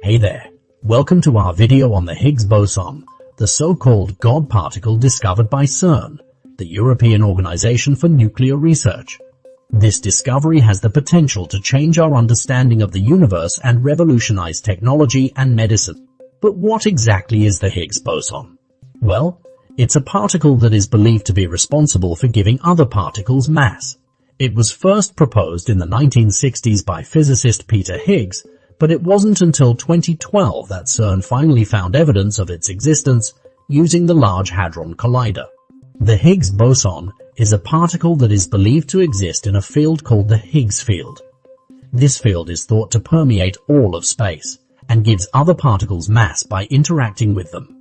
Hey there, welcome to our video on the Higgs boson, the so-called God particle discovered by CERN, the European Organization for Nuclear Research. This discovery has the potential to change our understanding of the universe and revolutionize technology and medicine. But what exactly is the Higgs boson? Well, it's a particle that is believed to be responsible for giving other particles mass. It was first proposed in the 1960s by physicist Peter Higgs, but it wasn't until 2012 that CERN finally found evidence of its existence using the Large Hadron Collider. The Higgs boson is a particle that is believed to exist in a field called the Higgs field. This field is thought to permeate all of space and gives other particles mass by interacting with them.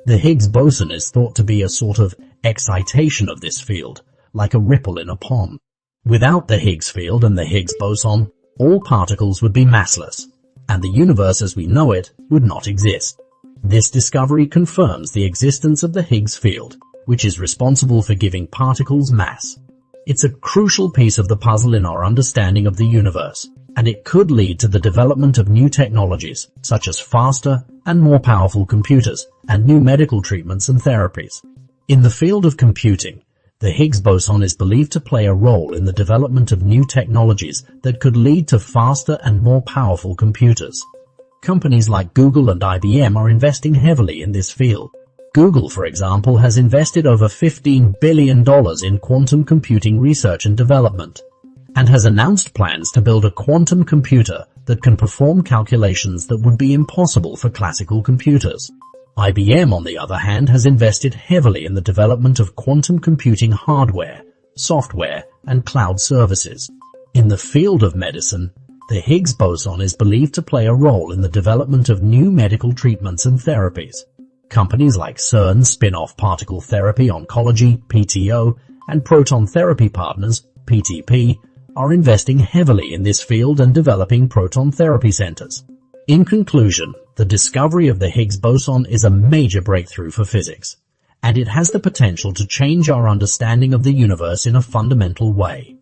The Higgs boson is thought to be a sort of excitation of this field, like a ripple in a pond. Without the Higgs field and the Higgs boson, all particles would be massless, and the universe as we know it would not exist. This discovery confirms the existence of the Higgs field, which is responsible for giving particles mass. It's a crucial piece of the puzzle in our understanding of the universe, and it could lead to the development of new technologies, such as faster and more powerful computers and new medical treatments and therapies. In the field of computing, the Higgs boson is believed to play a role in the development of new technologies that could lead to faster and more powerful computers. Companies like Google and IBM are investing heavily in this field. Google, for example, has invested over $15 billion in quantum computing research and development, and has announced plans to build a quantum computer that can perform calculations that would be impossible for classical computers. IBM, on the other hand, has invested heavily in the development of quantum computing hardware, software, and cloud services. In the field of medicine, the Higgs boson is believed to play a role in the development of new medical treatments and therapies. Companies like CERN spin-off particle therapy oncology, PTO, and proton therapy partners, PTP, are investing heavily in this field and developing proton therapy centers. In conclusion, the discovery of the Higgs boson is a major breakthrough for physics, and it has the potential to change our understanding of the universe in a fundamental way.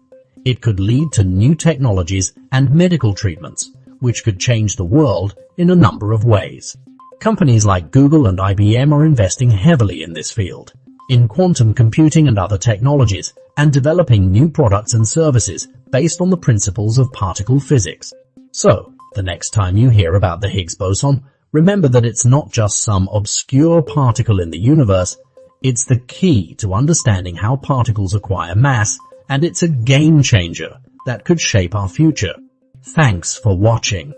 It could lead to new technologies and medical treatments, which could change the world in a number of ways. Companies like Google and IBM are investing heavily in this field, in quantum computing and other technologies, and developing new products and services based on the principles of particle physics. So, the next time you hear about the Higgs boson, remember that it's not just some obscure particle in the universe, it's the key to understanding how particles acquire mass, and it's a game changer that could shape our future. Thanks for watching.